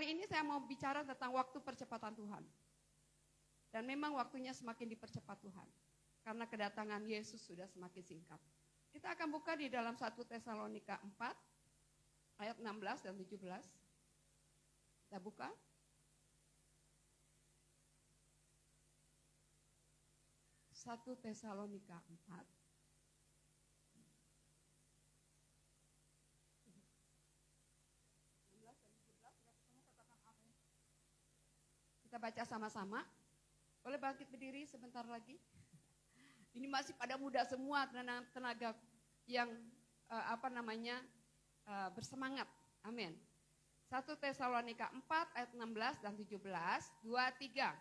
Hari ini saya mau bicara tentang waktu percepatan Tuhan. Dan memang waktunya semakin dipercepat Tuhan. Karena kedatangan Yesus sudah semakin singkat. Kita akan buka di dalam 1 Tesalonika 4 ayat 16 dan 17. Kita buka. Satu Tesalonika 4. Kita baca sama-sama. Boleh bangkit berdiri sebentar lagi. Ini masih pada muda semua, tenaga yang bersemangat. Amin. 1 Tesalonika 4 ayat 16 dan 17, 2-3.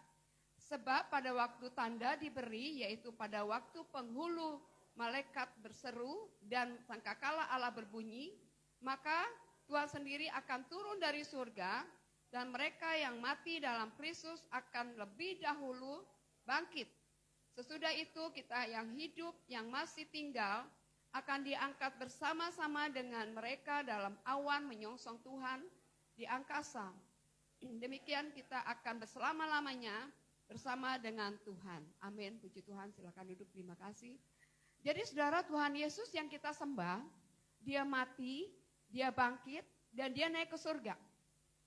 Sebab pada waktu tanda diberi, yaitu pada waktu penghulu malaikat berseru dan sangkakala Allah berbunyi, maka Tuhan sendiri akan turun dari surga dan mereka yang mati dalam Kristus akan lebih dahulu bangkit. Sesudah itu kita yang hidup, yang masih tinggal, akan diangkat bersama-sama dengan mereka dalam awan menyongsong Tuhan di angkasa. Demikian kita akan berselama-lamanya bersama dengan Tuhan. Amin. Puji Tuhan, silakan duduk, terima kasih. Jadi saudara, Tuhan Yesus yang kita sembah, dia mati, dia bangkit, dan dia naik ke surga.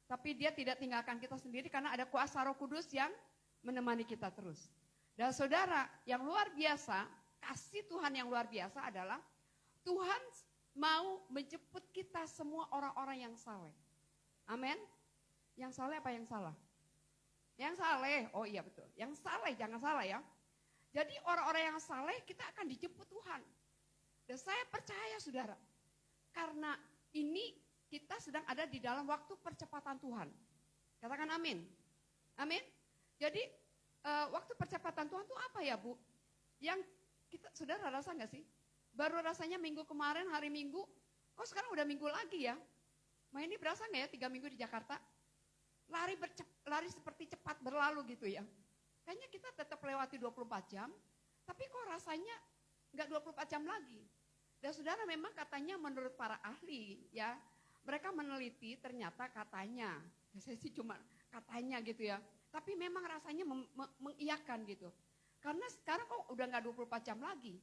Tapi dia tidak tinggalkan kita sendiri karena ada kuasa Roh Kudus yang menemani kita terus. Dan saudara, yang luar biasa, kasih Tuhan yang luar biasa adalah Tuhan mau menjemput kita semua orang-orang yang saleh. Amin. Yang saleh apa yang salah? Yang saleh, oh iya betul. Yang saleh, jangan salah ya. Jadi orang-orang yang saleh kita akan dijemput Tuhan. Dan saya percaya saudara, karena ini kita sedang ada di dalam waktu percepatan Tuhan. Katakan amin. Amin. Jadi waktu percepatan Tuhan itu apa ya Bu? Yang kita, saudara rasa nggak sih? Baru rasanya minggu kemarin, hari Minggu, kok sekarang udah minggu lagi ya? Ini berasa nggak ya 3 minggu di Jakarta? Lari seperti cepat berlalu gitu ya. Kayaknya kita tetap lewati 24 jam, tapi kok rasanya nggak 24 jam lagi. Dan saudara memang katanya menurut para ahli ya, mereka meneliti ternyata katanya, saya sih cuma katanya gitu ya, tapi memang rasanya mengiyakan gitu. Karena sekarang kok udah nggak 24 jam lagi,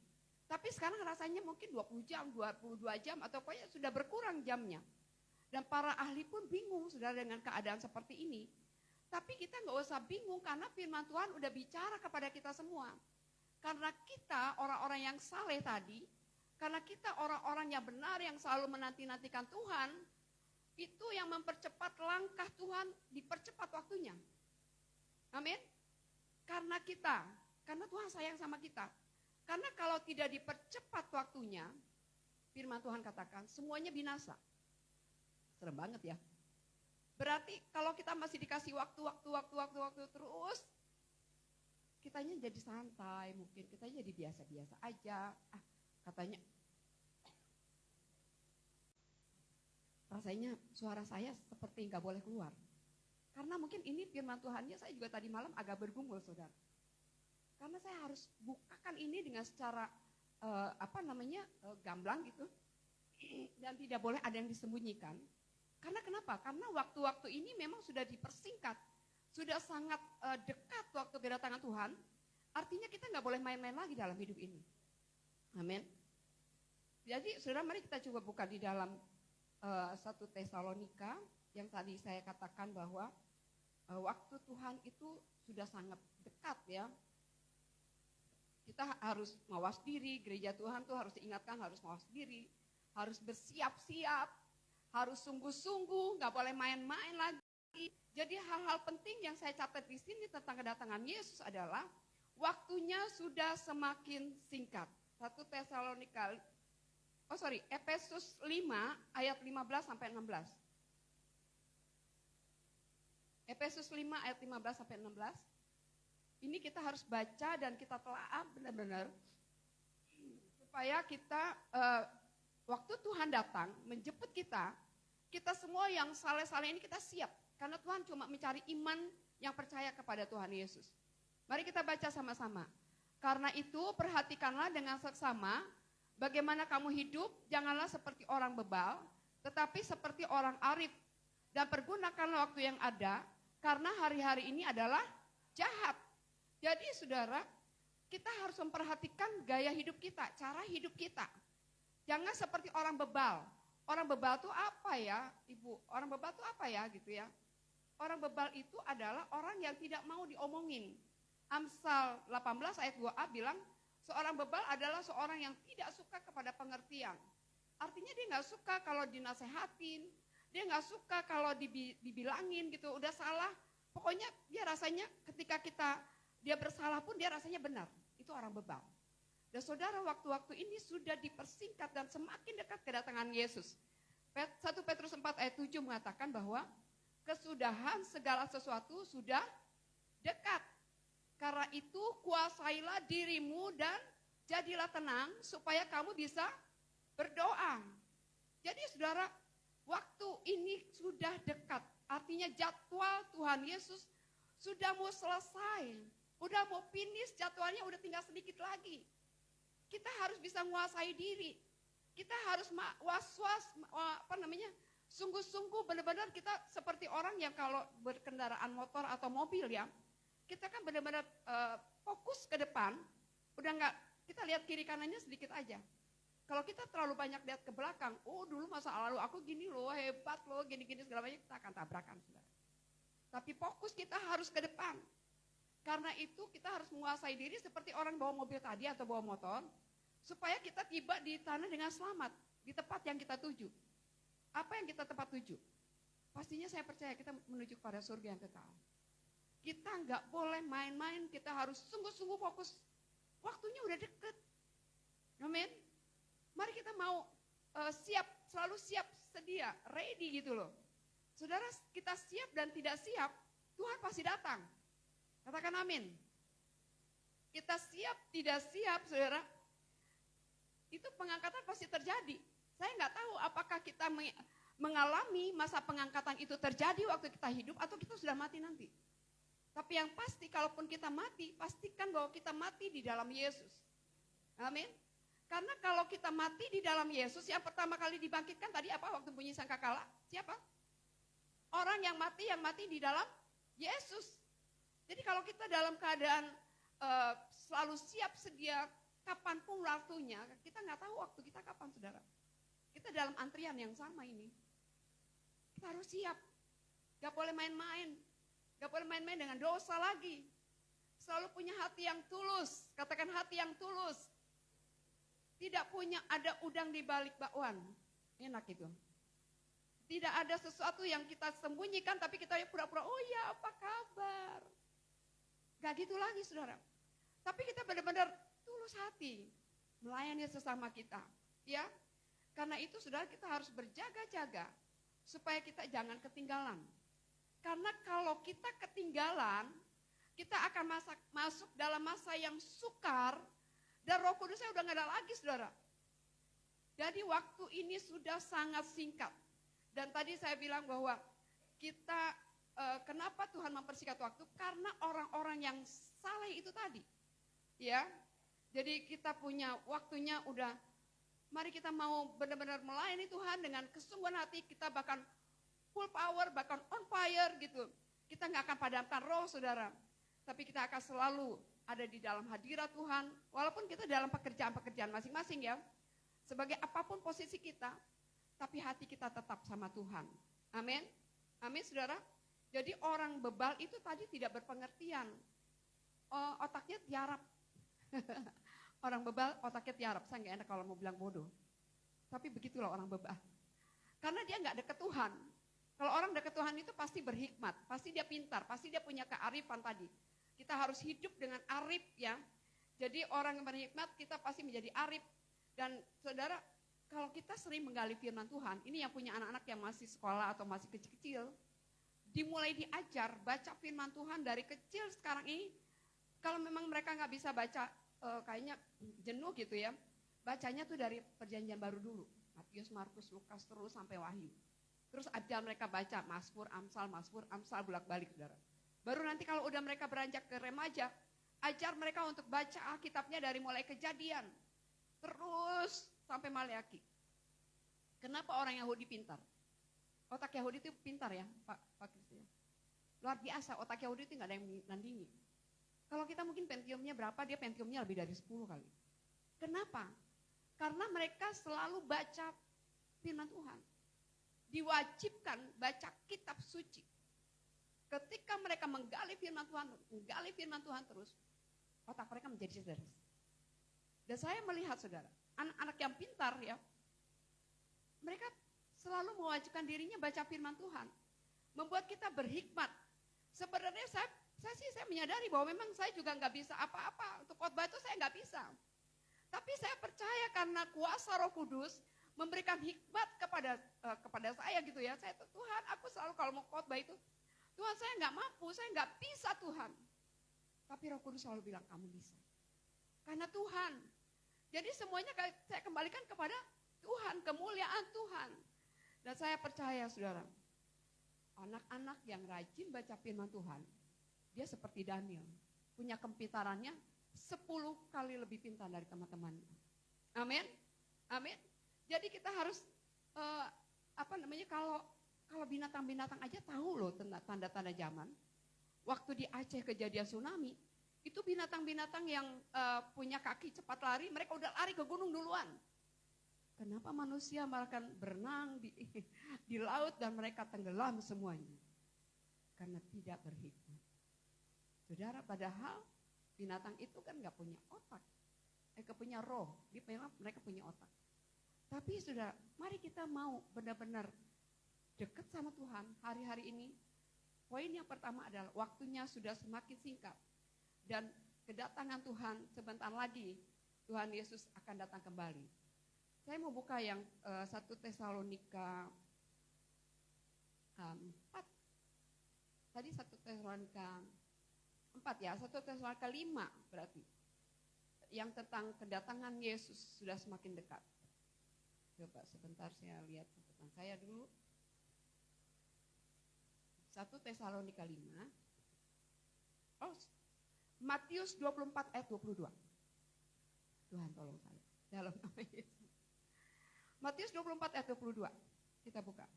tapi sekarang rasanya mungkin 20 jam, 22 jam, atau pokoknya sudah berkurang jamnya. Dan para ahli pun bingung sudah dengan keadaan seperti ini. Tapi kita nggak usah bingung karena firman Tuhan udah bicara kepada kita semua. Karena kita orang-orang yang saleh tadi, karena kita orang-orang yang benar yang selalu menanti-nantikan Tuhan, itu yang mempercepat langkah Tuhan, dipercepat waktunya. Amin. Karena Tuhan sayang sama kita. Karena kalau tidak dipercepat waktunya, firman Tuhan katakan semuanya binasa. Serem banget ya. Berarti kalau kita masih dikasih waktu terus, kitanya jadi santai, mungkin kita jadi biasa-biasa aja. Katanya rasanya suara saya seperti nggak boleh keluar. Karena mungkin ini firman Tuhannya saya juga tadi malam agak bergumul saudara. Karena saya harus bukakan ini dengan secara gamblang gitu. Dan tidak boleh ada yang disembunyikan. Karena kenapa? Karena waktu-waktu ini memang sudah dipersingkat. Sudah sangat dekat waktu kedatangan Tuhan. Artinya kita nggak boleh main-main lagi dalam hidup ini. Amin. Jadi saudara, mari kita coba buka di dalam 1 Tesalonika yang tadi saya katakan bahwa waktu Tuhan itu sudah sangat dekat ya. Kita harus mawas diri, gereja Tuhan tuh harus diingatkan harus mawas diri, harus bersiap-siap, harus sungguh-sungguh, nggak boleh main-main lagi. Jadi hal-hal penting yang saya catat di sini tentang kedatangan Yesus adalah waktunya sudah semakin singkat. 1 Tesalonika Efesus 5 ayat 15 sampai 16. Efesus 5 ayat 15 sampai 16. Ini kita harus baca dan kita telaah benar-benar supaya kita waktu Tuhan datang menjemput kita semua yang saleh-saleh ini kita siap. Karena Tuhan cuma mencari iman yang percaya kepada Tuhan Yesus. Mari kita baca sama-sama. Karena itu perhatikanlah dengan seksama bagaimana kamu hidup, janganlah seperti orang bebal, tetapi seperti orang arif. Dan pergunakanlah waktu yang ada, karena hari-hari ini adalah jahat. Jadi saudara, kita harus memperhatikan gaya hidup kita, cara hidup kita. Jangan seperti orang bebal. Orang bebal itu apa ya, Ibu? Orang bebal itu apa ya gitu ya? Orang bebal itu adalah orang yang tidak mau diomongin. Amsal 18 ayat 2a bilang, seorang bebal adalah seorang yang tidak suka kepada pengertian. Artinya dia nggak suka kalau dinasehatin, dia nggak suka kalau dibilangin gitu, udah salah. Pokoknya dia rasanya ketika dia bersalah pun dia rasanya benar. Itu orang bebal. Dan saudara, waktu-waktu ini sudah dipersingkat dan semakin dekat kedatangan Yesus. 1 Petrus 4 ayat 7 mengatakan bahwa kesudahan segala sesuatu sudah dekat. Karena itu kuasailah dirimu dan jadilah tenang supaya kamu bisa berdoa. Jadi saudara, waktu ini sudah dekat. Artinya jadwal Tuhan Yesus sudah mau selesai. Udah mau finish, jadwalnya udah tinggal sedikit lagi. Kita harus bisa menguasai diri. Kita harus sungguh-sungguh benar-benar kita seperti orang yang kalau berkendaraan motor atau mobil ya, kita kan benar-benar fokus ke depan, udah enggak, kita lihat kiri kanannya sedikit aja. Kalau kita terlalu banyak lihat ke belakang, dulu masa lalu aku gini loh, hebat loh, gini-gini segala macam, kita akan tabrakan. Saudara. Tapi fokus kita harus ke depan. Karena itu kita harus menguasai diri seperti orang bawa mobil tadi atau bawa motor, supaya kita tiba di tanah dengan selamat, di tempat yang kita tuju. Apa yang kita tempat tuju? Pastinya saya percaya kita menuju pada surga yang kekal. Kita nggak boleh main-main, kita harus sungguh-sungguh fokus. Waktunya udah deket. Amin. Mari kita mau siap, selalu siap, sedia, ready gitu loh. Saudara, kita siap dan tidak siap, Tuhan pasti datang. Katakan amin. Kita siap, tidak siap, saudara. Itu pengangkatan pasti terjadi. Saya nggak tahu apakah kita mengalami masa pengangkatan itu terjadi waktu kita hidup atau kita sudah mati nanti. Tapi yang pasti kalaupun kita mati, pastikan bahwa kita mati di dalam Yesus. Amin. Karena kalau kita mati di dalam Yesus, yang pertama kali dibangkitkan tadi apa waktu bunyi sangkakala? Siapa? Orang yang mati di dalam Yesus. Jadi kalau kita dalam keadaan selalu siap sedia kapanpun waktunya, kita nggak tahu waktu kita kapan, saudara. Kita dalam antrian yang sama ini. Kita harus siap. Gak boleh main-main. Gak boleh main-main dengan dosa lagi. Selalu punya hati yang tulus. Katakan hati yang tulus. Tidak punya ada udang di balik bakwan. Enak itu. Tidak ada sesuatu yang kita sembunyikan, tapi kita pura-pura, oh ya apa kabar. Gak gitu lagi, saudara. Tapi kita benar-benar tulus hati melayani sesama kita, ya. Karena itu saudara kita harus berjaga-jaga supaya kita jangan ketinggalan. Karena kalau kita ketinggalan, kita akan masuk dalam masa yang sukar dan Roh Kudusnya udah nggak ada lagi, saudara. Jadi waktu ini sudah sangat singkat. Dan tadi saya bilang bahwa kita kenapa Tuhan mempersingkat waktu? Karena orang-orang yang saleh itu tadi, ya. Jadi kita punya waktunya udah, mari kita mau benar-benar melayani Tuhan dengan kesungguhan hati, kita bahkan full power, bahkan on fire gitu. Kita nggak akan padamkan roh, saudara. Tapi kita akan selalu ada di dalam hadirat Tuhan, walaupun kita dalam pekerjaan-pekerjaan masing-masing ya. Sebagai apapun posisi kita, tapi hati kita tetap sama Tuhan. Amin. Amin, saudara. Jadi orang bebal itu tadi tidak berpengertian. Otaknya tiarap. Orang bebal otaknya tiarap. Saya nggak enak kalau mau bilang bodoh. Tapi begitulah orang bebal. Karena dia nggak dekat Tuhan. Kalau orang dekat Tuhan itu pasti berhikmat. Pasti dia pintar. Pasti dia punya kearifan tadi. Kita harus hidup dengan arif ya. Jadi orang yang berhikmat kita pasti menjadi arif. Dan saudara, kalau kita sering menggali firman Tuhan, ini yang punya anak-anak yang masih sekolah atau masih kecil-kecil, dimulai diajar baca firman Tuhan dari kecil sekarang ini. Kalau memang mereka nggak bisa baca, kayaknya jenuh gitu ya, bacanya tuh dari perjanjian baru dulu. Matius, Markus, Lukas, terus sampai Wahyu. Terus ajar mereka baca Mazmur, Amsal, bolak-balik, saudara. Baru nanti kalau udah mereka beranjak ke remaja, ajar mereka untuk baca Alkitabnya dari mulai Kejadian, terus sampai Maleakhi. Kenapa orang Yahudi pintar? Otak Yahudi itu pintar ya, Pak Kristian. Luar biasa, otak Yahudi itu nggak ada yang nandingi. Kalau kita mungkin Pentiumnya berapa, dia Pentiumnya lebih dari 10 kali. Kenapa? Karena mereka selalu baca firman Tuhan. Diwajibkan baca kitab suci. Ketika mereka menggali firman Tuhan terus, otak mereka menjadi cerdas. Dan saya melihat saudara, anak-anak yang pintar ya, mereka selalu mewajibkan dirinya baca firman Tuhan. Membuat kita berhikmat. Sebenarnya saya menyadari bahwa memang saya juga nggak bisa apa-apa. Untuk khotbah itu saya nggak bisa. Tapi saya percaya karena kuasa Roh Kudus memberikan hikmat kepada saya gitu ya. Saya Tuhan, aku selalu kalau mau khotbah itu, Tuhan saya nggak mampu, saya nggak bisa Tuhan. Tapi Roh Kudus selalu bilang kamu bisa. Karena Tuhan. Jadi semuanya saya kembalikan kepada Tuhan, kemuliaan Tuhan. Dan saya percaya saudara, anak-anak yang rajin baca firman Tuhan, dia seperti Daniel, punya kepintarannya 10 kali lebih pintar dari teman-temannya. Amin, amin. Jadi kita harus kalau binatang-binatang aja tahu loh tanda-tanda zaman. Waktu di Aceh kejadian tsunami, itu binatang-binatang yang punya kaki cepat lari, mereka udah lari ke gunung duluan. Kenapa manusia malah berenang di laut dan mereka tenggelam semuanya? Karena tidak berhikmat. Saudara, padahal binatang itu kan gak punya otak. Mereka punya roh, mereka punya otak. Tapi saudara, mari kita mau benar-benar dekat sama Tuhan hari-hari ini. Poin yang pertama adalah waktunya sudah semakin singkat. Dan kedatangan Tuhan sebentar lagi, Tuhan Yesus akan datang kembali. Saya mau buka yang 1 Tesalonika 4. Tadi 1 Tesalonika 4 ya, 1 Tesalonika 5 berarti. Yang tentang kedatangan Yesus sudah semakin dekat. Coba sebentar saya lihat catatan saya dulu. 1 Tesalonika 5. Oh, Matius 24 ayat 22. Tuhan tolong saya. Dalam nama Yesus. Matius 24 ayat 22. Kita buka.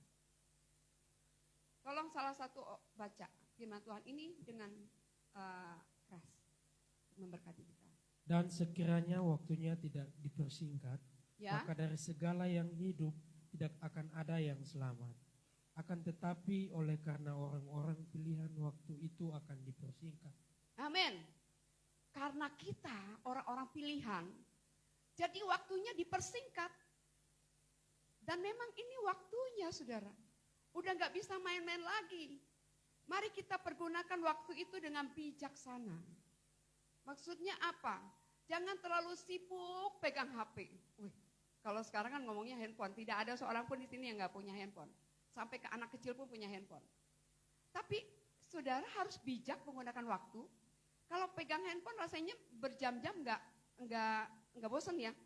Tolong salah satu baca firman Tuhan ini dengan keras. Memberkati kita. Dan sekiranya waktunya tidak dipersingkat, ya, maka dari segala yang hidup tidak akan ada yang selamat. Akan tetapi oleh karena orang-orang pilihan waktu itu akan dipersingkat. Amin. Karena kita orang-orang pilihan, jadi waktunya dipersingkat. Dan memang ini waktunya saudara. Udah gak bisa main-main lagi. Mari kita pergunakan waktu itu dengan bijaksana. Maksudnya apa? Jangan terlalu sibuk pegang HP. Kalau sekarang kan ngomongnya handphone. Tidak ada seorang pun di sini yang gak punya handphone. Sampai ke anak kecil pun punya handphone. Tapi saudara harus bijak menggunakan waktu. Kalau pegang handphone rasanya berjam-jam nggak bosan ya.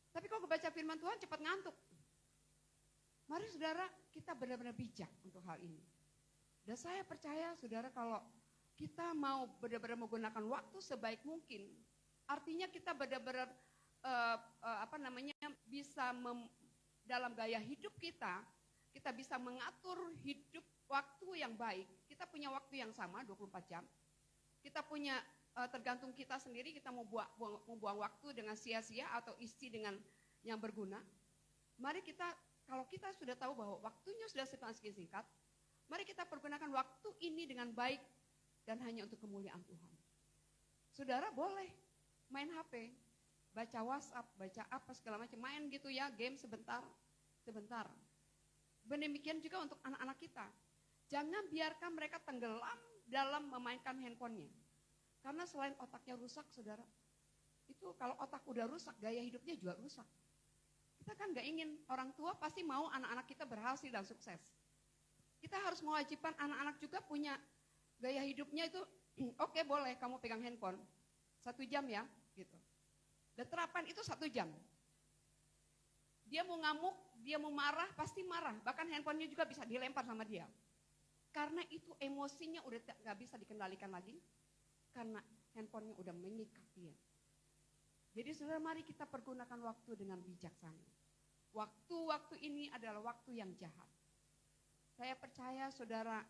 Tapi kalau baca firman Tuhan cepat ngantuk. Mari saudara kita benar-benar bijak untuk hal ini. Dan saya percaya saudara kalau kita mau benar-benar menggunakan waktu sebaik mungkin, artinya kita benar-benar bisa dalam gaya hidup kita bisa mengatur hidup waktu yang baik. Kita punya waktu yang sama 24 jam. Kita punya tergantung kita sendiri, kita mau buang waktu dengan sia-sia atau isi dengan yang berguna. Mari kita, kalau kita sudah tahu bahwa waktunya sudah semakin singkat, mari kita pergunakan waktu ini dengan baik dan hanya untuk kemuliaan Tuhan. Saudara boleh main HP, baca WhatsApp, baca apa segala macam, main gitu ya, game sebentar. Demikian juga untuk anak-anak kita. Jangan biarkan mereka tenggelam dalam memainkan handphonenya. Karena selain otaknya rusak, saudara, itu kalau otak udah rusak, gaya hidupnya juga rusak. Kita kan gak ingin, orang tua pasti mau anak-anak kita berhasil dan sukses. Kita harus mewajibkan anak-anak juga punya gaya hidupnya itu, oke, boleh kamu pegang handphone, 1 jam ya, gitu. Dan terapan itu 1 jam. Dia mau ngamuk, dia mau marah, pasti marah. Bahkan handphonenya juga bisa dilempar sama dia. Karena itu emosinya udah gak bisa dikendalikan lagi. Karena handphonenya udah mengikat dia. Jadi saudara, mari kita pergunakan waktu dengan bijaksana. Waktu-waktu ini adalah waktu yang jahat. Saya percaya saudara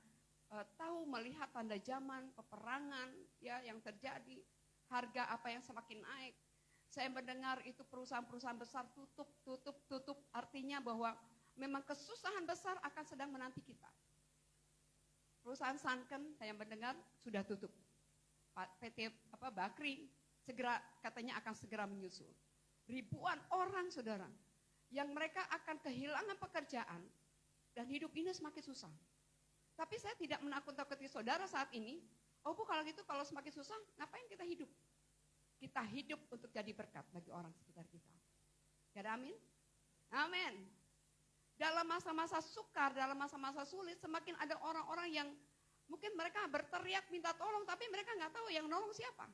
tahu melihat tanda zaman, peperangan ya yang terjadi, harga apa yang semakin naik. Saya mendengar itu perusahaan-perusahaan besar tutup, artinya bahwa memang kesusahan besar akan sedang menanti kita. Perusahaan Sanken saya mendengar sudah tutup. PT Bakri segera katanya akan segera menyusul. Ribuan orang saudara yang mereka akan kehilangan pekerjaan dan hidup ini semakin susah. Tapi saya tidak menakut-nakuti saudara saat ini. Oh Bu, kalau gitu kalau semakin susah ngapain kita hidup? Kita hidup untuk jadi berkat bagi orang sekitar kita. Ya, amin? Amin. Dalam masa-masa sukar, dalam masa-masa sulit, semakin ada orang-orang yang mungkin mereka berteriak minta tolong, tapi mereka nggak tahu yang nolong siapa.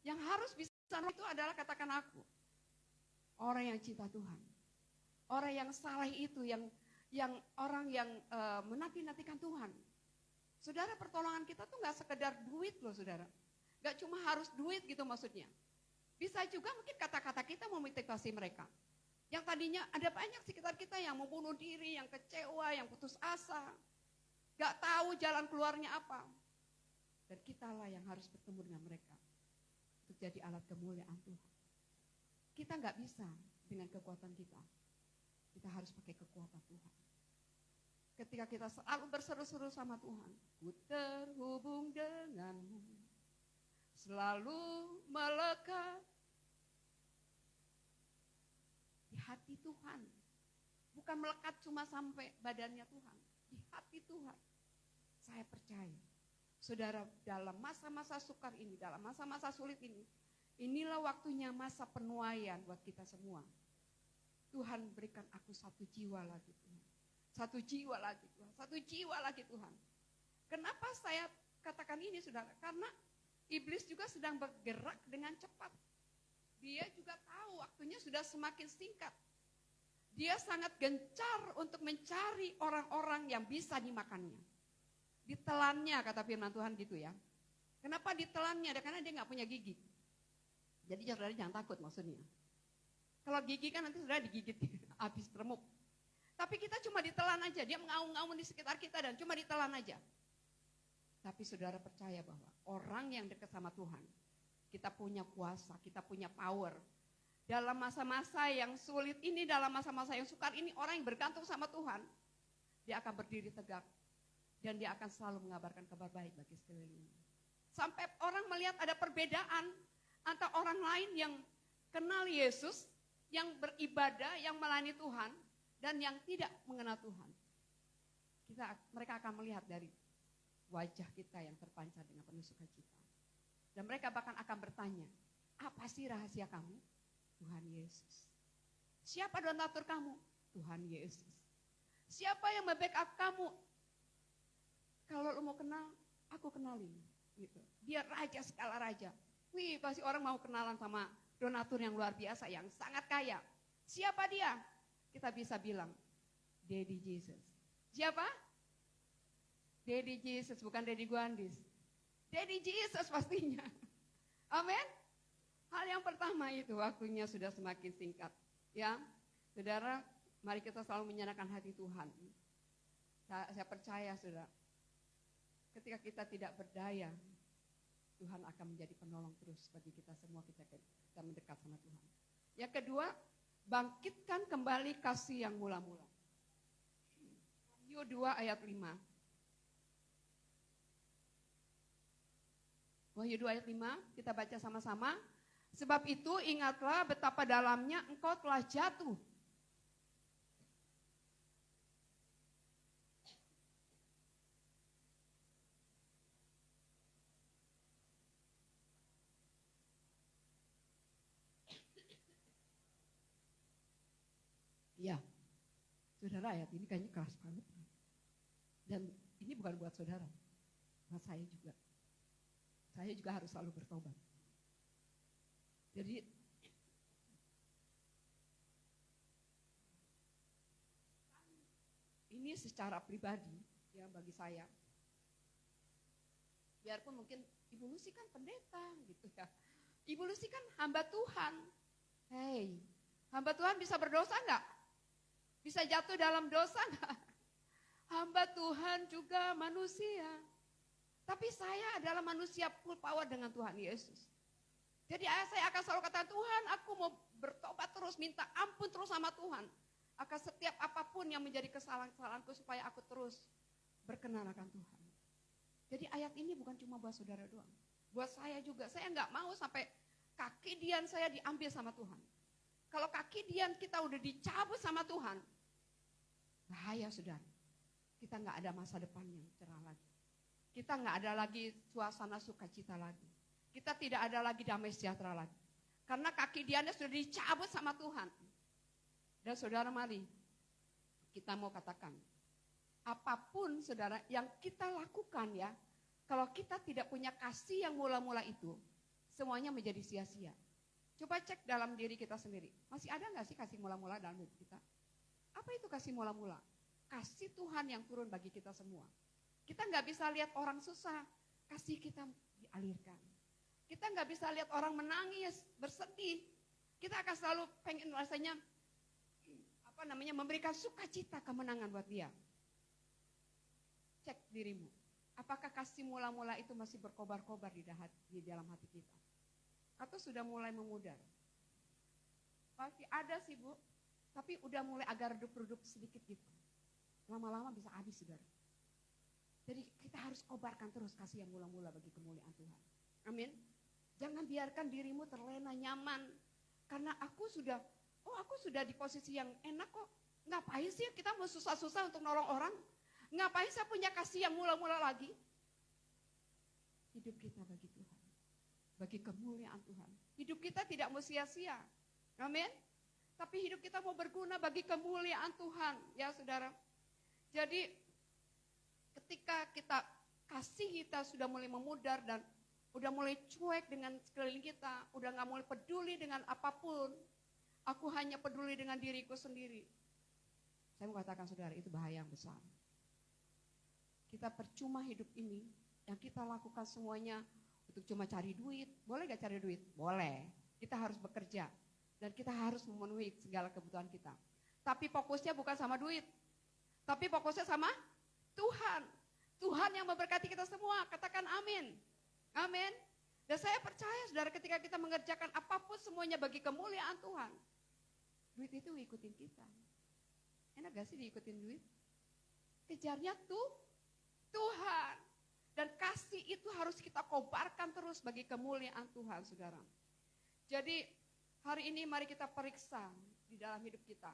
Yang harus bisa nolong itu adalah katakan aku. Orang yang cinta Tuhan. Orang yang saleh itu, yang orang yang menanti-nantikan Tuhan. Saudara, pertolongan kita tuh nggak sekedar duit loh saudara. Nggak cuma harus duit gitu maksudnya. Bisa juga mungkin kata-kata kita memotivasi mereka. Yang tadinya ada banyak sekitar kita yang mau bunuh diri, yang kecewa, yang putus asa. Nggak tahu jalan keluarnya apa. Dan kitalah yang harus bertemu dengan mereka. Untuk jadi alat kemuliaan Tuhan. Kita nggak bisa dengan kekuatan kita. Kita harus pakai kekuatan Tuhan. Ketika kita selalu berseru-seru sama Tuhan, ku terhubung denganmu, selalu melekat di hati Tuhan. Bukan melekat cuma sampai badannya Tuhan, di hati Tuhan. Saya percaya, saudara, dalam masa-masa sukar ini, dalam masa-masa sulit ini, inilah waktunya masa penuaian buat kita semua. Tuhan berikan aku satu jiwa lagi Tuhan. Satu jiwa lagi Tuhan. Satu jiwa lagi Tuhan. Kenapa saya katakan ini saudara? Karena iblis juga sedang bergerak dengan cepat. Dia juga tahu waktunya sudah semakin singkat. Dia sangat gencar untuk mencari orang-orang yang bisa dimakannya. Ditelannya kata firman Tuhan gitu ya. Kenapa ditelannya? Karena dia nggak punya gigi. Jadi saudara jangan takut maksudnya. Kalau gigi kan nanti saudara digigit, habis remuk. Tapi kita cuma ditelan aja, dia mengaum-ngaum di sekitar kita dan cuma ditelan aja. Tapi saudara percaya bahwa orang yang dekat sama Tuhan, kita punya kuasa, kita punya power. Dalam masa-masa yang sulit ini, dalam masa-masa yang sukar ini, orang yang bergantung sama Tuhan, dia akan berdiri tegak. Dan dia akan selalu mengabarkan kabar baik bagi sekelilingnya. Sampai orang melihat ada perbedaan antara orang lain yang kenal Yesus, yang beribadah, yang melayani Tuhan, dan yang tidak mengenal Tuhan. Mereka akan melihat dari wajah kita yang terpancar dengan penuh sukacita. Dan mereka bahkan akan bertanya, apa sih rahasia kamu? Tuhan Yesus. Siapa donatur kamu? Tuhan Yesus. Siapa yang membackup kamu? Kalau lu mau kenal, aku kenalin. Gitu. Dia raja skala raja. Wih, pasti orang mau kenalan sama donatur yang luar biasa, yang sangat kaya. Siapa dia? Kita bisa bilang, Daddy Jesus. Siapa? Daddy Jesus, bukan Daddy Guandis. Daddy Jesus pastinya. Amin. Hal yang pertama itu waktunya sudah semakin singkat. Ya, saudara, mari kita selalu menyenangkan hati Tuhan. Saya percaya, saudara, ketika kita tidak berdaya, Tuhan akan menjadi penolong terus bagi kita semua, kita mendekat sama Tuhan. Yang kedua, bangkitkan kembali kasih yang mula-mula. Wahyu 2 ayat 5. Wahyu 2 ayat 5, kita baca sama-sama. Sebab itu ingatlah betapa dalamnya engkau telah jatuh. Ya, saudara, ayat ini kayaknya keras banget. Dan ini bukan buat saudara, buat saya juga. Saya juga harus selalu bertobat. Jadi, ini secara pribadi ya bagi saya. Biarpun mungkin Ibu Lucy kan pendeta gitu ya. Ibu Lucy kan hamba Tuhan. Hei, hamba Tuhan bisa berdosa enggak? Bisa jatuh dalam dosa enggak? hamba Tuhan juga manusia. Tapi saya adalah manusia full power dengan Tuhan Yesus. Jadi saya akan selalu katakan, Tuhan aku mau bertobat terus, minta ampun terus sama Tuhan. Akan setiap apapun yang menjadi kesalahan-kesalahanku supaya aku terus berkenan akan Tuhan. Jadi ayat ini bukan cuma buat saudara doang. Buat saya juga, saya nggak mau sampai kaki Dian saya diambil sama Tuhan. Kalau kaki Dian kita udah dicabut sama Tuhan, bahaya saudara. Kita nggak ada masa depan yang cerah lagi. Kita nggak ada lagi suasana sukacita lagi. Kita tidak ada lagi damai sejahtera lagi. Karena kaki Diannya sudah dicabut sama Tuhan. Dan saudara mari, kita mau katakan, apapun saudara yang kita lakukan ya, kalau kita tidak punya kasih yang mula-mula itu, semuanya menjadi sia-sia. Coba cek dalam diri kita sendiri, masih ada nggak sih kasih mula-mula dalam hidup kita? Apa itu kasih mula-mula? Kasih Tuhan yang turun bagi kita semua. Kita nggak bisa lihat orang susah, kasih kita dialirkan. Kita nggak bisa lihat orang menangis, bersedih. Kita akan selalu pengen rasanya memberikan sukacita kemenangan buat dia. Cek dirimu. Apakah kasih mula-mula itu masih berkobar-kobar di dalam hati kita? Atau sudah mulai memudar? Pasti ada sih Bu, tapi udah mulai agak redup-redup sedikit gitu. Lama-lama bisa habis saudara. Jadi kita harus kobarkan terus kasih yang mula-mula bagi kemuliaan Tuhan. Amin. Jangan biarkan dirimu terlena nyaman. Karena aku sudah di posisi yang enak kok. Ngapain sih kita mau susah-susah untuk nolong orang? Ngapain saya punya kasih yang mula-mula lagi? Hidup kita bagi Tuhan. Bagi kemuliaan Tuhan. Hidup kita tidak mau sia-sia. Amin. Tapi hidup kita mau berguna bagi kemuliaan Tuhan. Ya saudara. Jadi ketika kasih kita sudah mulai memudar dan udah mulai cuek dengan sekeliling kita, udah gak mulai peduli dengan apapun, aku hanya peduli dengan diriku sendiri. Saya mau katakan saudara, itu bahaya yang besar. Kita percuma hidup ini, yang kita lakukan semuanya untuk cuma cari duit. Boleh gak cari duit? Boleh. Kita harus bekerja, dan kita harus memenuhi segala kebutuhan kita. Tapi fokusnya bukan sama duit, tapi fokusnya sama Tuhan. Tuhan yang memberkati kita semua, katakan amin. Amin. Dan saya percaya saudara ketika kita mengerjakan apapun semuanya bagi kemuliaan Tuhan. Duit itu ngikutin kita. Enak gak sih diikutin duit? Kejarnya Tuhan. Dan kasih itu harus kita kobarkan terus bagi kemuliaan Tuhan saudara. Jadi hari ini mari kita periksa di dalam hidup kita.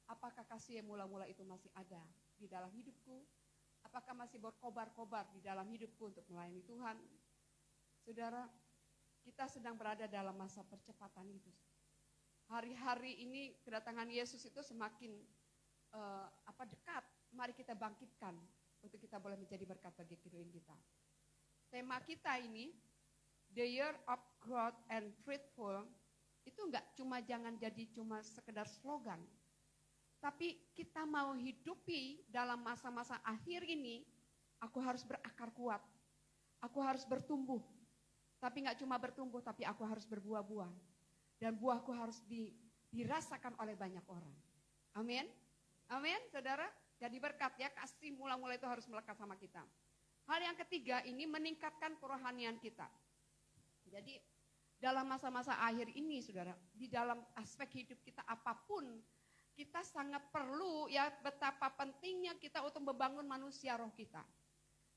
Apakah kasih yang mula-mula itu masih ada di dalam hidupku? Apakah masih berkobar-kobar di dalam hidupku untuk melayani Tuhan? Saudara, kita sedang berada dalam masa percepatan itu. Hari-hari ini kedatangan Yesus itu semakin dekat. Mari kita bangkitkan untuk kita boleh menjadi berkat bagi sekeliling kita. Tema kita ini, The Year of Growth and Fruitful, itu enggak jangan jadi cuma sekedar slogan. Tapi kita mau hidupi dalam masa-masa akhir ini, aku harus berakar kuat. Aku harus bertumbuh. Tapi enggak cuma bertumbuh, tapi aku harus berbuah-buah. Dan buahku harus dirasakan oleh banyak orang. Amin. Amin, saudara. Jadi berkat ya, kasih mula-mula itu harus melekat sama kita. Hal yang ketiga ini meningkatkan kerohanian kita. Jadi dalam masa-masa akhir ini saudara, di dalam aspek hidup kita apapun, kita sangat perlu ya betapa pentingnya kita untuk membangun manusia roh kita.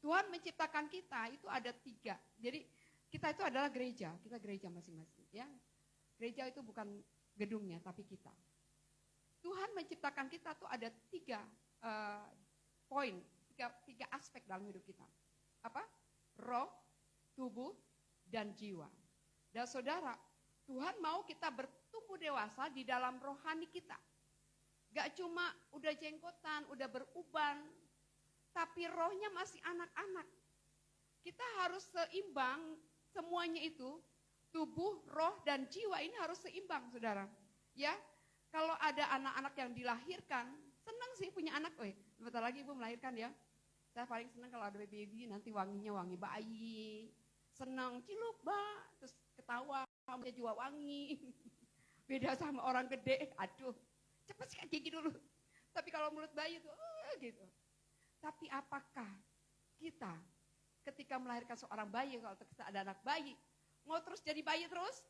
Tuhan menciptakan kita itu ada 3. Jadi kita itu adalah gereja, kita gereja masing-masing ya. Gereja itu bukan gedungnya tapi kita. Tuhan menciptakan kita tuh ada 3 poin, 3 aspek dalam hidup kita. Apa? Roh, tubuh, dan jiwa. Dan saudara, Tuhan mau kita bertumbuh dewasa di dalam rohani kita. Gak cuma udah jenggotan, udah beruban, tapi rohnya masih anak-anak. Kita harus seimbang semuanya itu, tubuh, roh, dan jiwa ini harus seimbang saudara. Ya, kalau ada anak-anak yang dilahirkan, senang sih punya anak. Bentar lagi ibu melahirkan ya. Saya paling senang kalau ada baby nanti wanginya wangi bayi. Senang cilup terus ketawa, dia juga wangi. Beda sama orang gede, aduh cepet sikat gigi dulu. Tapi kalau mulut bayi tuh gitu. Tapi apakah kita ketika melahirkan seorang bayi, kalau kita ada anak bayi, mau terus jadi bayi terus?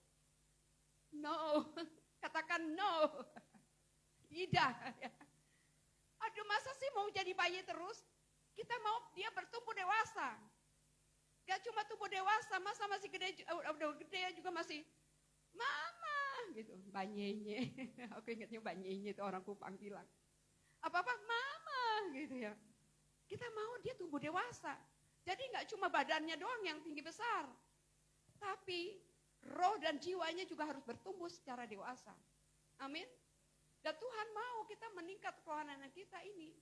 No, katakan no. Tidak. Aduh, masa sih mau jadi bayi terus? Kita mau dia bertumbuh dewasa. Gak cuma tumbuh dewasa, masa masih gede, udah gede juga masih mama gitu, banyenye. Aku ingatnya banyenye itu orang Kupang bilang. Apa-apa mama gitu ya. Kita mau dia tumbuh dewasa. Jadi gak cuma badannya doang yang tinggi besar. Tapi roh dan jiwanya juga harus bertumbuh secara dewasa. Amin. Dan Tuhan mau kita meningkat kerohanian kita ini.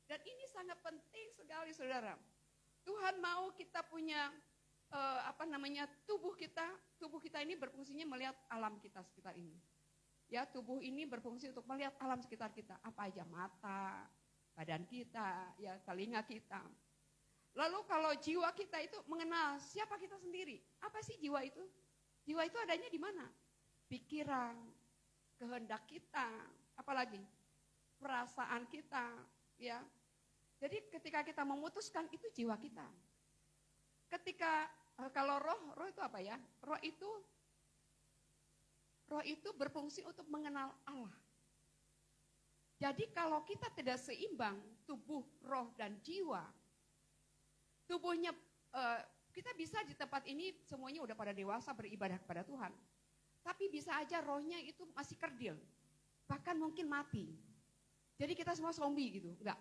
Dan ini sangat penting sekali, saudara. Tuhan mau kita punya tubuh kita ini berfungsinya melihat alam kita sekitar ini. Ya, tubuh ini berfungsi untuk melihat alam sekitar kita. Apa aja, mata, badan kita, ya telinga kita. Lalu kalau jiwa kita itu mengenal siapa kita sendiri. Apa sih jiwa itu? Jiwa itu adanya di mana? Pikiran, kehendak kita, apalagi perasaan kita, ya. Jadi ketika kita memutuskan itu jiwa kita. Ketika kalau roh itu apa ya? Roh itu berfungsi untuk mengenal Allah. Jadi kalau kita tidak seimbang tubuh, roh dan jiwa, tubuhnya kita bisa di tempat ini semuanya udah pada dewasa beribadah kepada Tuhan. Tapi bisa aja rohnya itu masih kerdil. Bahkan mungkin mati. Jadi kita semua zombie gitu, enggak.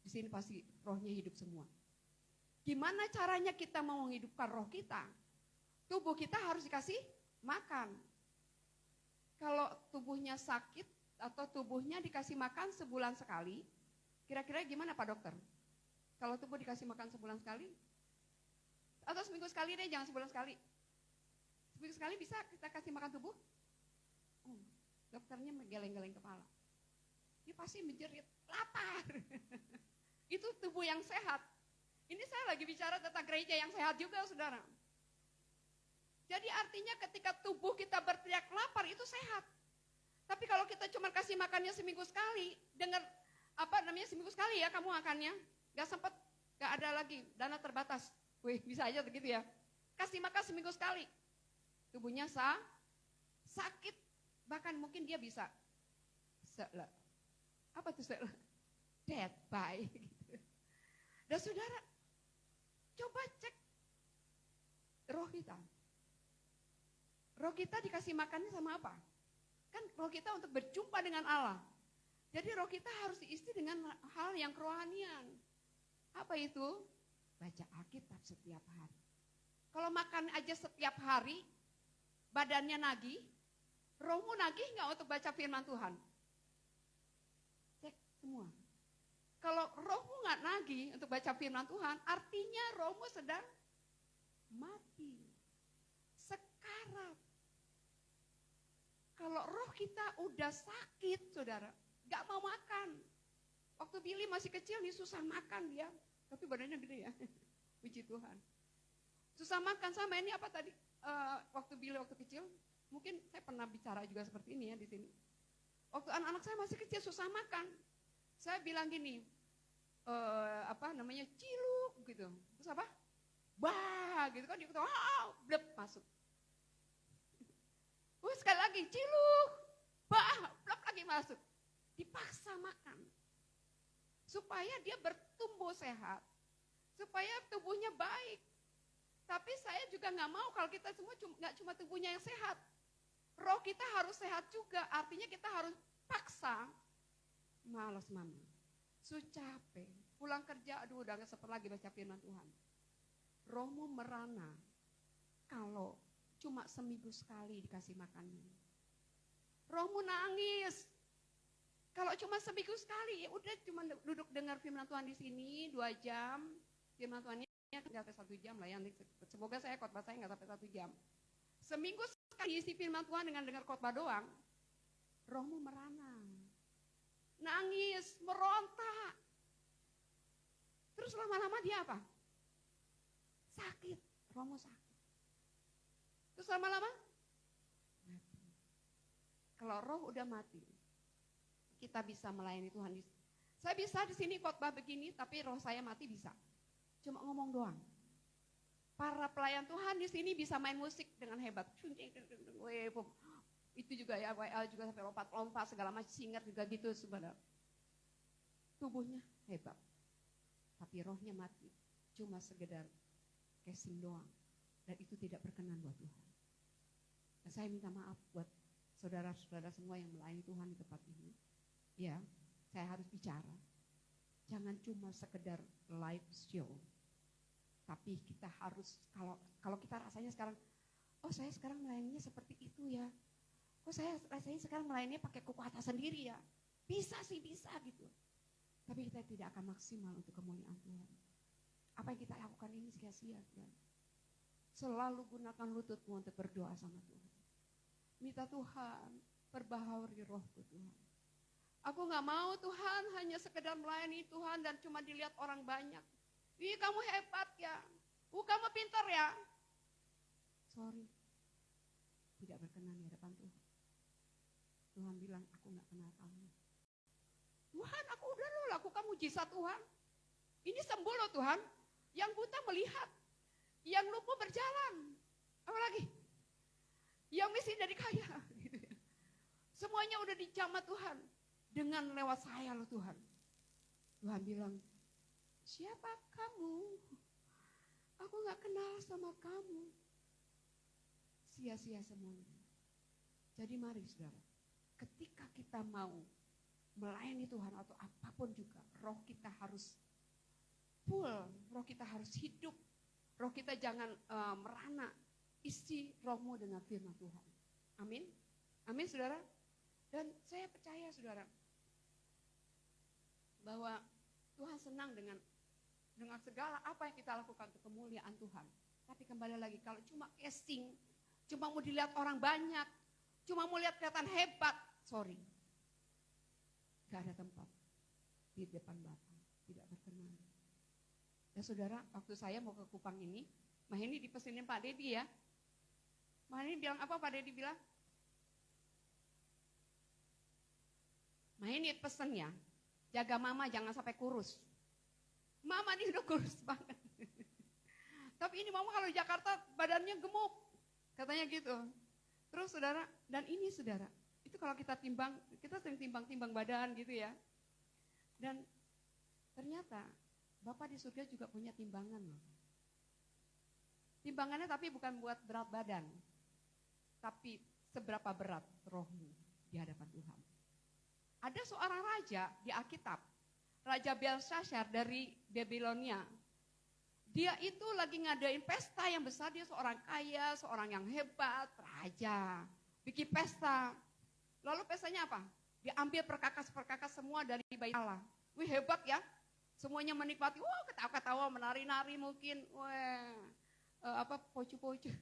Di sini pasti rohnya hidup semua. Gimana caranya kita mau menghidupkan roh kita? Tubuh kita harus dikasih makan. Kalau tubuhnya sakit atau tubuhnya dikasih makan sebulan sekali, kira-kira gimana Pak Dokter? Kalau tubuh dikasih makan sebulan sekali? Atau seminggu sekali deh, jangan sebulan sekali. Seminggu sekali bisa kita kasih makan tubuh? Dokternya menggeleng-geleng kepala. Dia pasti menjerit, lapar. Itu tubuh yang sehat. Ini saya lagi bicara tentang gereja yang sehat juga, saudara. Jadi artinya ketika tubuh kita berteriak lapar itu sehat. Tapi kalau kita cuma kasih makannya seminggu sekali, dengar seminggu sekali ya kamu makannya, gak sempat, gak ada lagi, dana terbatas. Wih, bisa aja begitu ya. Kasih makan seminggu sekali. Tubuhnya sakit, bahkan mungkin dia bisa dead by. Dan saudara, coba cek roh kita. Roh kita dikasih makannya sama apa? Kan roh kita untuk berjumpa dengan Allah. Jadi roh kita harus diisi dengan hal yang kerohanian. Apa itu? Baca Alkitab setiap hari. Kalau makan aja setiap hari, badannya nagih, rohmu nagih nggak untuk baca firman Tuhan? Cek semua. Kalau rohmu nggak nagih untuk baca firman Tuhan, artinya rohmu sedang mati, sekarat. Kalau roh kita udah sakit, saudara, nggak mau makan. Waktu Billy masih kecil nih susah makan dia, tapi badannya gede ya, puji Tuhan. Susah makan sama ini apa tadi? Waktu Billy waktu kecil, mungkin saya pernah bicara juga seperti ini ya di sini. Waktu anak-anak saya masih kecil susah makan, saya bilang gini, ciluk gitu. Terus apa? Bah gitu kan, dia ketawa, blep masuk. Sekali lagi ciluk, bah, blep lagi masuk. Dipaksa makan. Supaya dia bertumbuh sehat. Supaya tubuhnya baik. Tapi saya juga nggak mau kalau kita semua nggak cuma tubuhnya yang sehat. Roh kita harus sehat juga. Artinya kita harus paksa. Malas mama. Capek. Pulang kerja, aduh udah nggak sempat lagi baca firman Tuhan. Rohmu merana kalau cuma seminggu sekali dikasih makannya. Rohmu nangis. Kalau cuma seminggu sekali, ya udah cuma duduk dengar firman Tuhan di sini 2 jam. Firman Tuhannya nggak sampai 1 jam lah ya. Semoga saya khotbah saya nggak sampai 1 jam. Seminggu sekali isi firman Tuhan dengan dengar khotbah doang, rohmu merana, nangis, meronta. Terus lama-lama dia apa? Sakit, rohmu sakit. Terus lama-lama mati. Kalau roh udah mati, kita bisa melayani Tuhan. Saya bisa di sini khotbah begini, tapi roh saya mati bisa. Cuma ngomong doang. Para pelayan Tuhan di sini bisa main musik dengan hebat. Itu juga ya, WL juga sampai lompat-lompat, segala macam, singer juga gitu sebenarnya. Tubuhnya hebat, tapi rohnya mati. Cuma sekedar casing doang. Dan itu tidak berkenan buat Tuhan. Dan saya minta maaf buat saudara-saudara semua yang melayani Tuhan di tempat ini. Ya, saya harus bicara. Jangan cuma sekedar live show. Tapi kita harus, kalau kita rasanya sekarang, oh saya sekarang melayaninya seperti itu ya. Oh saya rasanya sekarang melayaninya pakai kekuatan sendiri ya. Bisa sih, bisa gitu. Tapi kita tidak akan maksimal untuk kemuliaan Tuhan. Apa yang kita lakukan ini sia-sia ya. Selalu gunakan lututmu untuk berdoa sama Tuhan. Minta Tuhan, perbaharui rohku Tuhan. Aku gak mau Tuhan hanya sekedar melayani Tuhan dan cuma dilihat orang banyak. Ih kamu hebat ya, kamu pintar ya. Sorry, tidak berkenan di hadapan Tuhan. Tuhan bilang, aku gak kenal kamu. Tuhan, aku udah loh lakukan mujizat Tuhan. Ini sembuh loh Tuhan. Yang buta melihat, yang lumpuh berjalan. Apa lagi? Yang miskin jadi kaya. Gitu ya. Semuanya udah dijamah Tuhan. Dengan lewat saya loh Tuhan. Tuhan bilang, siapa kamu? Aku gak kenal sama kamu. Sia-sia semuanya. Jadi mari saudara, ketika kita mau melayani Tuhan atau apapun juga, roh kita harus full, roh kita harus hidup, roh kita jangan merana, isi rohmu dengan firman Tuhan. Amin, amin saudara. Dan saya percaya saudara, bahwa Tuhan senang dengan segala apa yang kita lakukan untuk kemuliaan Tuhan. Tapi kembali lagi, kalau cuma casting, cuma mau dilihat orang banyak, cuma mau lihat kelihatan hebat, sorry. Gak ada tempat di depan Bapa, tidak berkenan. Ya saudara, waktu saya mau ke Kupang ini, Mah ini dipesenin Pak Dedi ya. Mah ini bilang apa Pak Dedi bilang? Mah ini pesen ya, jaga mama jangan sampai kurus. Mama ini udah kurus banget. Tapi ini mama kalau di Jakarta badannya gemuk, katanya gitu. Terus saudara, dan ini saudara, itu kalau kita timbang, kita sering timbang-timbang badan gitu ya. Dan ternyata Bapak di surga juga punya timbangan loh. Timbangannya tapi bukan buat berat badan, tapi seberapa berat rohmu di hadapan Tuhan. Ada seorang raja di Alkitab, Raja Belshazzar dari Babilonia. Dia itu lagi ngadain pesta yang besar, dia seorang kaya, seorang yang hebat, raja. Bikin pesta. Lalu pestanya apa? Diambil perkakas-perkakas semua dari bait Allah. Wih hebat ya. Semuanya menikmati, wah ketawa-ketawa, menari-nari mungkin. Wah, pocu-pocu.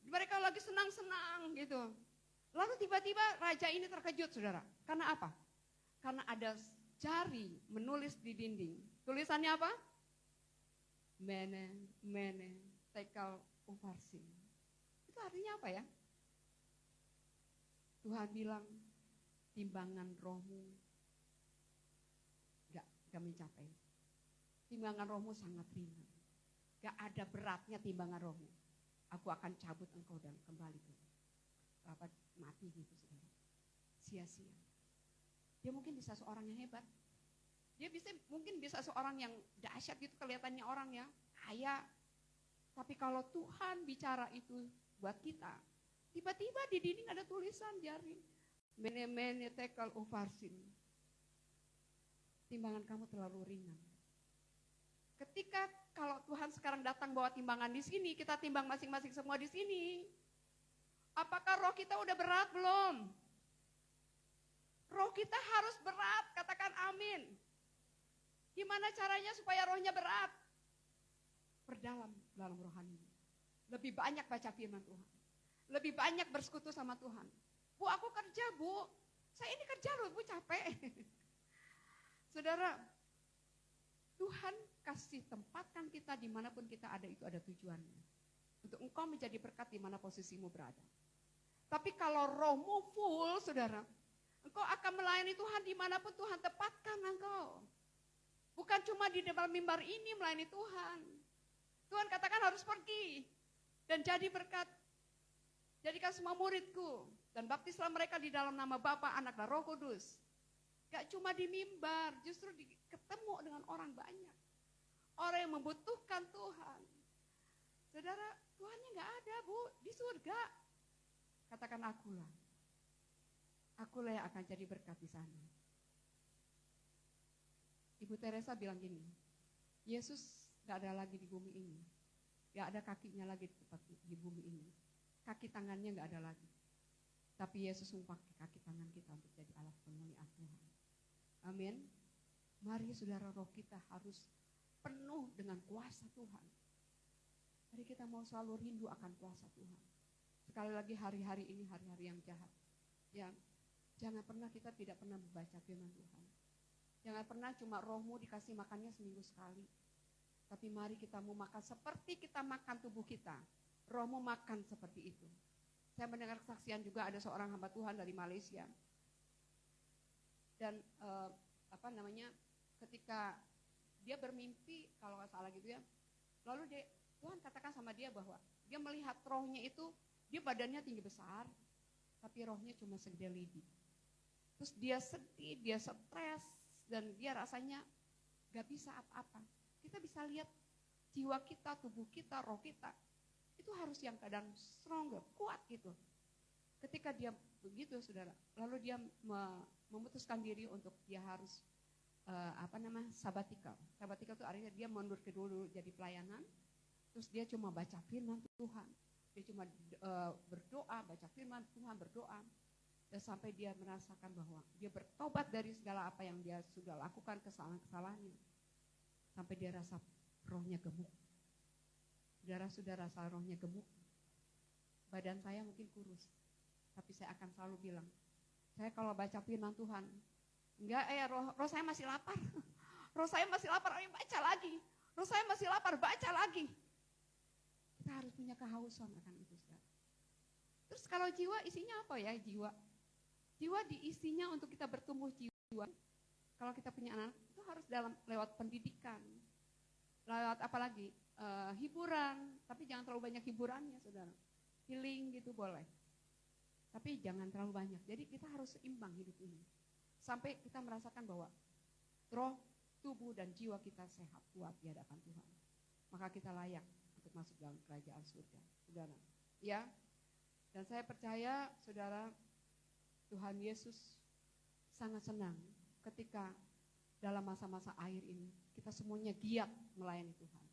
Mereka lagi senang-senang gitu. Lalu tiba-tiba raja ini terkejut saudara. Karena apa? Karena ada jari menulis di dinding. Tulisannya apa? Mene, tekal ufarsin. Itu artinya apa ya? Tuhan bilang, timbangan rohmu gak mencapai. Timbangan rohmu sangat ringan. Gak ada beratnya timbangan rohmu. Aku akan cabut engkau dan kembali ke Bapak mati gitu saudara. Sia-sia. Dia mungkin bisa seorang yang hebat. Dia mungkin bisa seorang yang dahsyat gitu kelihatannya orang ya, kaya. Tapi kalau Tuhan bicara itu buat kita, tiba-tiba di dinding ada tulisan jari. Mene tekal ufarsin. Timbangan kamu terlalu ringan. Ketika kalau Tuhan sekarang datang bawa timbangan di sini, kita timbang masing-masing semua di sini. Apakah roh kita udah berat belum? Roh kita harus berat, katakan amin. Gimana caranya supaya rohnya berat? Perdalam dalam rohani. Lebih banyak baca firman Tuhan. Lebih banyak bersekutu sama Tuhan. Bu, aku kerja, Bu. Saya ini kerja loh, Bu, capek. Saudara, Tuhan kasih tempatkan kita dimanapun kita ada, itu ada tujuannya. Untuk engkau menjadi berkat di mana posisimu berada. Tapi kalau rohmu full, saudara, Engkau akan melayani Tuhan dimanapun Tuhan tempatkan engkau. Bukan cuma di depan mimbar ini melayani Tuhan. Tuhan katakan harus pergi dan jadi berkat. Jadikan semua muridku dan baptislah mereka di dalam nama Bapa, Anak, dan Roh Kudus. Gak cuma di mimbar, justru ketemu dengan orang banyak. Orang yang membutuhkan Tuhan. Saudara, Tuhannya gak ada, Bu, di surga. Katakan akulah. Akulah yang akan jadi berkat di sana. Ibu Teresa bilang gini, Yesus gak ada lagi di bumi ini. Gak ada kakinya lagi di bumi ini. Kaki tangannya gak ada lagi. Tapi Yesus memakai kaki tangan kita untuk jadi alat pemuliaan Tuhan. Amin. Mari saudara, roh kita harus penuh dengan kuasa Tuhan. Mari kita mau selalu rindu akan kuasa Tuhan. Sekali lagi hari-hari ini hari-hari yang jahat. Ya, jangan pernah kita tidak pernah membaca firman Tuhan. Jangan pernah cuma rohmu dikasih makannya seminggu sekali. Tapi mari kita mau makan seperti kita makan tubuh kita. Rohmu makan seperti itu. Saya mendengar kesaksian juga ada seorang hamba Tuhan dari Malaysia. Dan ketika dia bermimpi, kalau nggak salah gitu ya, lalu Tuhan katakan sama dia bahwa dia melihat rohnya itu, dia badannya tinggi besar, tapi rohnya cuma segede lidi. Terus dia sedih, dia stres, dan dia rasanya gak bisa apa-apa. Kita bisa lihat jiwa kita, tubuh kita, roh kita, itu harus yang keadaan stronger, kuat gitu. Ketika dia begitu saudara, lalu dia memutuskan diri untuk dia harus sabatikal. Sabatikal itu artinya dia mundur ke dulu jadi pelayanan, terus dia cuma baca firman Tuhan. Dia cuma berdoa, baca firman Tuhan, berdoa. Dan sampai dia merasakan bahwa dia bertobat dari segala apa yang dia sudah lakukan, kesalahan-kesalahannya. Sampai dia rasa rohnya gemuk. Saudara-saudara, rasa rohnya gemuk. Badan saya mungkin kurus. Tapi saya akan selalu bilang, saya kalau baca firman Tuhan, roh saya masih lapar. Roh saya masih lapar, ayo baca lagi. Roh saya masih lapar, baca lagi. Kita harus punya kehausan akan itu, saudara. Terus kalau jiwa isinya apa ya, jiwa? Jiwa diisinya untuk kita bertumbuh jiwa. Kalau kita punya anak, itu harus lewat pendidikan. Lewat apa lagi? Hiburan, tapi jangan terlalu banyak hiburannya, saudara. Healing gitu boleh. Tapi jangan terlalu banyak. Jadi kita harus seimbang hidup ini. Sampai kita merasakan bahwa roh, tubuh, dan jiwa kita sehat, kuat di hadapan Tuhan. Maka kita layak untuk masuk dalam kerajaan surga. Saudara, ya. Dan saya percaya, saudara, Tuhan Yesus sangat senang ketika dalam masa-masa akhir ini, kita semuanya giat melayani Tuhan.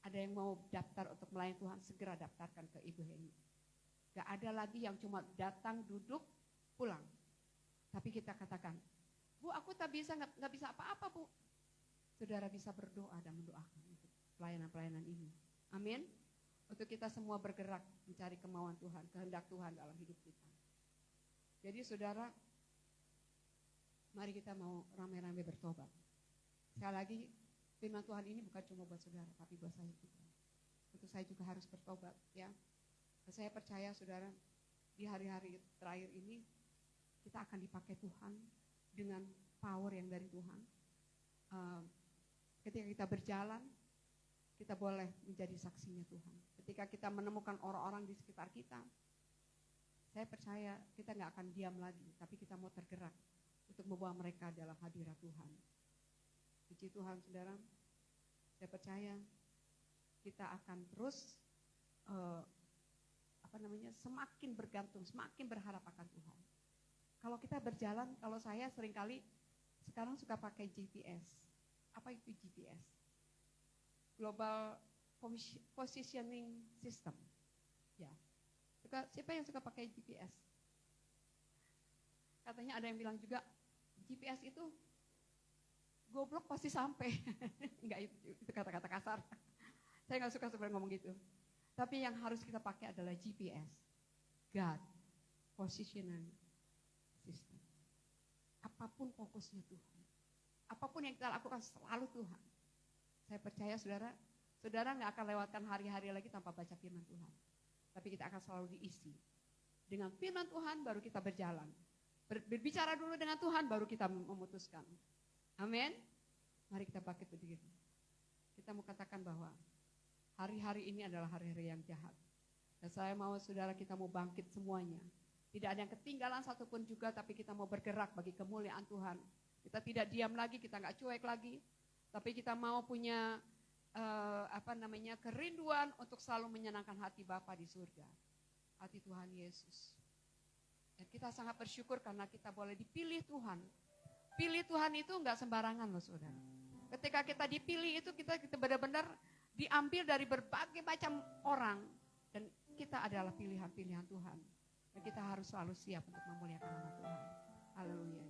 Ada yang mau daftar untuk melayani Tuhan, segera daftarkan ke Ibu Heni. Gak ada lagi yang cuma datang, duduk, pulang. Tapi kita katakan, Bu, aku tak bisa, gak bisa apa-apa, Bu. Saudara bisa berdoa dan mendoakan untuk pelayanan-pelayanan ini. Amin. Untuk kita semua bergerak mencari kemauan Tuhan, kehendak Tuhan dalam hidup kita. Jadi saudara, mari kita mau ramai-ramai bertobat. Sekali lagi, firman Tuhan ini bukan cuma buat saudara, tapi buat saya juga. Untuk saya juga harus bertobat, ya. Dan saya percaya saudara, di hari-hari terakhir ini, kita akan dipakai Tuhan dengan power yang dari Tuhan. Ketika kita berjalan, kita boleh menjadi saksinya Tuhan. Ketika kita menemukan orang-orang di sekitar kita, saya percaya kita nggak akan diam lagi, tapi kita mau tergerak untuk membawa mereka dalam hadirat Tuhan. Puji Tuhan, saudara. Saya percaya kita akan terus semakin bergantung, semakin berharap akan Tuhan. Kalau kita berjalan, kalau saya seringkali sekarang suka pakai GPS. Apa itu GPS? Global Positioning System. Ya. Siapa yang suka pakai GPS? Katanya ada yang bilang juga GPS itu goblok pasti sampai. Enggak, itu kata-kata kasar. Saya nggak suka sebenarnya ngomong gitu. Tapi yang harus kita pakai adalah GPS, God Positioning System. Apapun fokusnya Tuhan, apapun yang kita lakukan selalu Tuhan. Saya percaya saudara nggak akan lewatkan hari-hari lagi tanpa baca firman Tuhan. Tapi kita akan selalu diisi dengan firman Tuhan, baru kita berjalan. Berbicara dulu dengan Tuhan, baru kita memutuskan. Amin. Mari kita bangkit berdiri. Kita mau katakan bahwa hari-hari ini adalah hari-hari yang jahat. Dan saya mau saudara kita mau bangkit semuanya. Tidak ada yang ketinggalan satupun juga, tapi kita mau bergerak bagi kemuliaan Tuhan. Kita tidak diam lagi, kita nggak cuek lagi. Tapi kita mau punya kerinduan untuk selalu menyenangkan hati Bapa di surga. Hati Tuhan Yesus. Dan kita sangat bersyukur karena kita boleh dipilih Tuhan. Pilih Tuhan itu enggak sembarangan loh saudara. Ketika kita dipilih itu kita benar-benar diambil dari berbagai macam orang. Dan kita adalah pilihan-pilihan Tuhan. Dan kita harus selalu siap untuk memuliakan nama Tuhan. Haleluya.